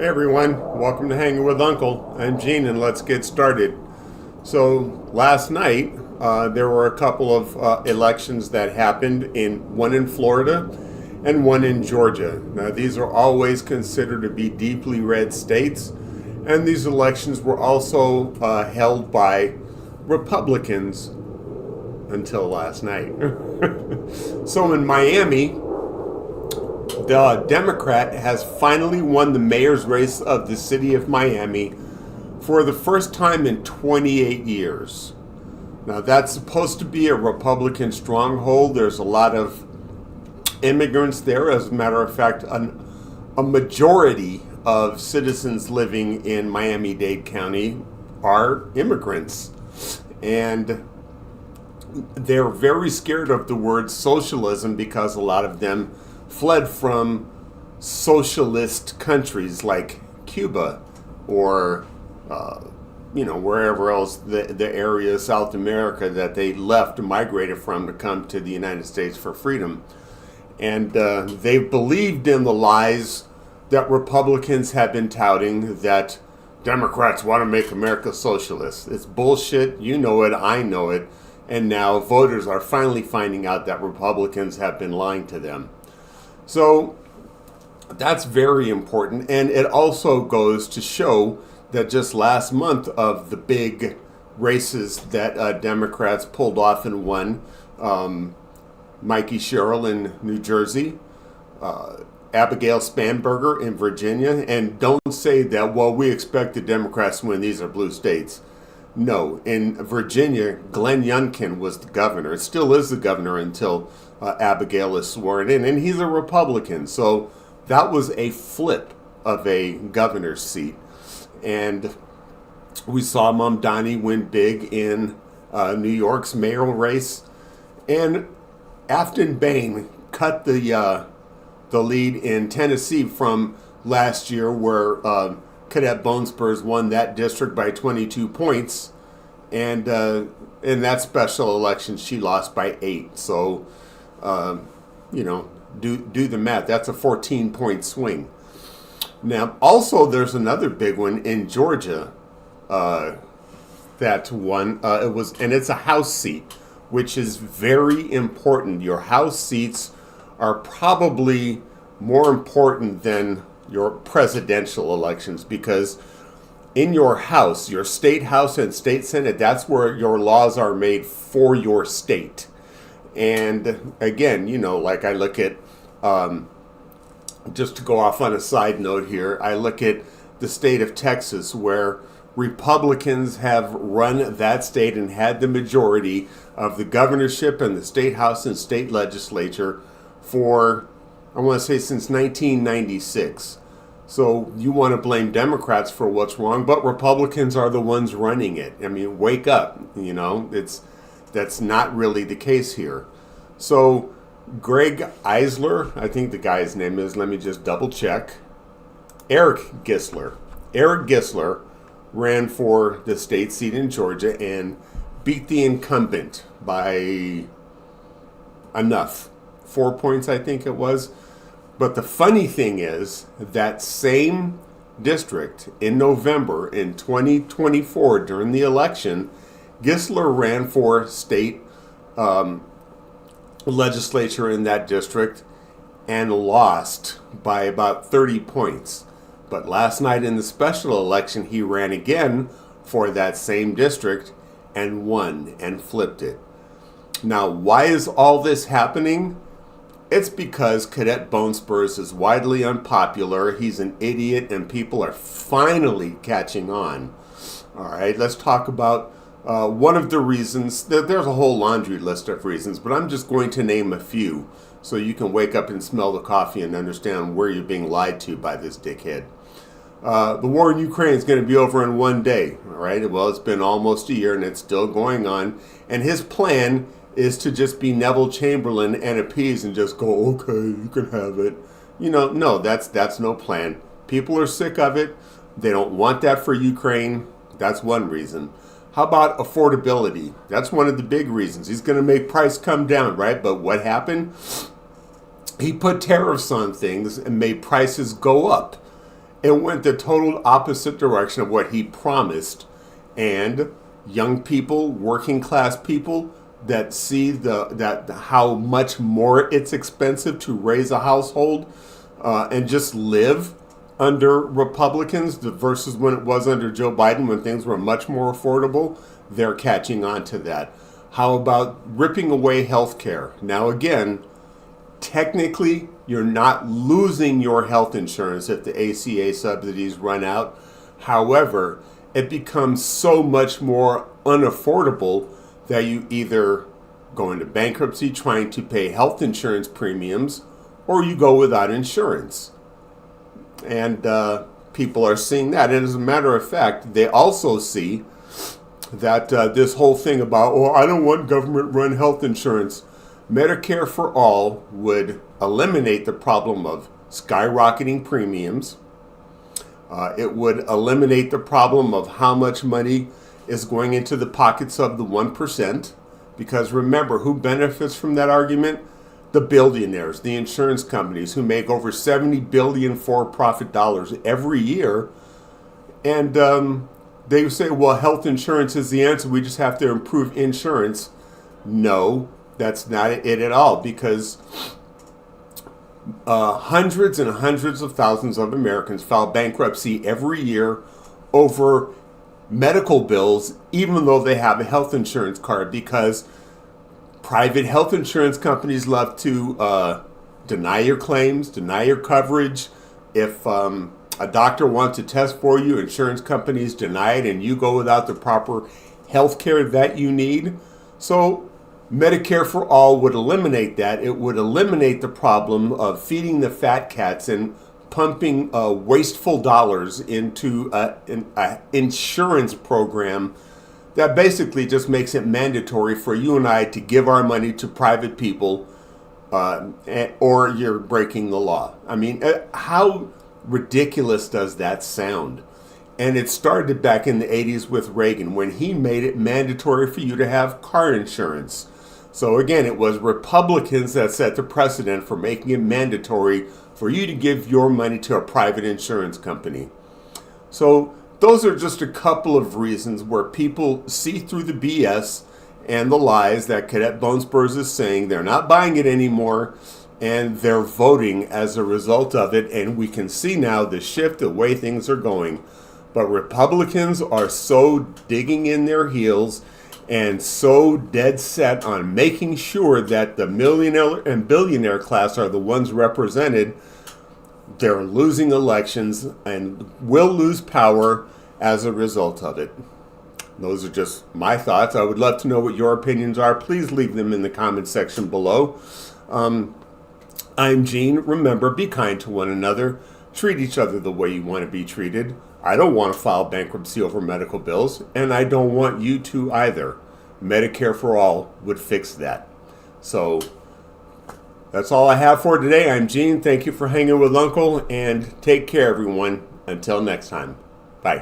Hey everyone, welcome to Hanging with Uncle. I'm Gene and let's get started. So last night there were a couple of elections that happened, one in Florida and one in Georgia. Now these are always considered to be deeply red states, and these elections were also held by Republicans until last night. So in Miami, the Democrat has finally won the mayor's race of the city of Miami for the first time in 28 years. Now, that's supposed to be a Republican stronghold. There's a lot of immigrants there. As a matter of fact, a majority of citizens living in Miami-Dade County are immigrants. And they're very scared of the word socialism because a lot of them fled from socialist countries like Cuba or wherever else the area of South America that they left and migrated from to come to the United States for freedom. And they believed in the lies that Republicans have been touting, that Democrats want to make America socialist. It's bullshit. You know it. I know it. And now voters are finally finding out that Republicans have been lying to them. So that's very important, and it also goes to show that just last month of the big races that Democrats pulled off and won, Mikey Sherrill in New Jersey, Abigail Spanberger in Virginia, and don't say that, well, we expect the Democrats to win, these are blue states. No, in Virginia, Glenn Youngkin was the governor. It still is the governor until Abigail is sworn in, and he's a Republican. So that was a flip of a governor's seat. And we saw Mamdani win big in New York's mayoral race. And Afton Bain cut the lead in Tennessee from last year, where Cadet Bone Spurs won that district by 22 points. And in that special election, she lost by 8. So, do the math. That's a 14-point swing. Now, also, there's another big one in Georgia that won. It's a House seat, which is very important. Your House seats are probably more important than your presidential elections, because in your House, your state House and state Senate, that's where your laws are made for your state. And again, like I look at, just to go off on a side note here, I look at the state of Texas, where Republicans have run that state and had the majority of the governorship and the state House and state legislature for, I want to say, since 1996. So you want to blame Democrats for what's wrong, but Republicans are the ones running it. I mean, wake up, that's not really the case here. So Greg Eisler, I think the guy's name is, let me just double check. Eric Gisler ran for the state seat in Georgia and beat the incumbent by enough. 4 points, I think it was. But the funny thing is, that same district in November in 2024, during the election, Gisler ran for state legislature in that district and lost by about 30 points. But last night in the special election, he ran again for that same district and won and flipped it. Now, why is all this happening? It's because Cadet Bone Spurs is widely unpopular. He's an idiot, and people are finally catching on. All right, let's talk about one of the reasons. There's a whole laundry list of reasons, but I'm just going to name a few so you can wake up and smell the coffee and understand where you're being lied to by this dickhead. The war in Ukraine is going to be over in one day. All right, well, it's been almost a year, and it's still going on. And his plan is to just be Neville Chamberlain and appease and just go, okay, you can have it. No, that's no plan. People are sick of it. They don't want that for Ukraine. That's one reason. How about affordability? That's one of the big reasons. He's going to make price come down, right? But what happened? He put tariffs on things and made prices go up. It went the total opposite direction of what he promised. And young people, working class people that see that how much more it's expensive to raise a household and just live under Republicans versus when it was under Joe Biden, when things were much more affordable, they're catching on to that. How about ripping away health care? Now again, technically, you're not losing your health insurance if the ACA subsidies run out. However, it becomes so much more unaffordable that you either go into bankruptcy trying to pay health insurance premiums, or you go without insurance. And people are seeing that. And as a matter of fact, they also see that this whole thing about, oh, I don't want government-run health insurance. Medicare for All would eliminate the problem of skyrocketing premiums. It would eliminate the problem of how much money is going into the pockets of the 1%. Because remember, who benefits from that argument? The billionaires, the insurance companies who make over $70 billion for-profit dollars every year. And they say, well, health insurance is the answer. We just have to improve insurance. No, that's not it at all, because hundreds and hundreds of thousands of Americans file bankruptcy every year over medical bills, even though they have a health insurance card, because private health insurance companies love to deny your claims, deny your coverage. If a doctor wants to test for you, insurance companies deny it, and you go without the proper health care that you need. So Medicare for All would eliminate that. It would eliminate the problem of feeding the fat cats and pumping wasteful dollars into an insurance program that basically just makes it mandatory for you and I to give our money to private people, or you're breaking the law. I mean, how ridiculous does that sound? And it started back in the 80s with Reagan, when he made it mandatory for you to have car insurance. So again, it was Republicans that set the precedent for making it mandatory for you to give your money to a private insurance company. So those are just a couple of reasons where people see through the BS and the lies that Cadet Bone Spurs is saying. They're not buying it anymore, and they're voting as a result of it. And we can see now the shift, the way things are going. But Republicans are so digging in their heels and so dead set on making sure that the millionaire and billionaire class are the ones represented. They're losing elections and will lose power as a result of it. Those are just my thoughts. I would love to know what your opinions are. Please leave them in the comment section below. I'm Gene. Remember, be kind to one another. Treat each other the way you want to be treated. I don't want to file bankruptcy over medical bills, and I don't want you to either. Medicare for All would fix that. So that's all I have for today. I'm Gene. Thank you for hanging with Uncle, and take care, everyone. Until next time. Bye.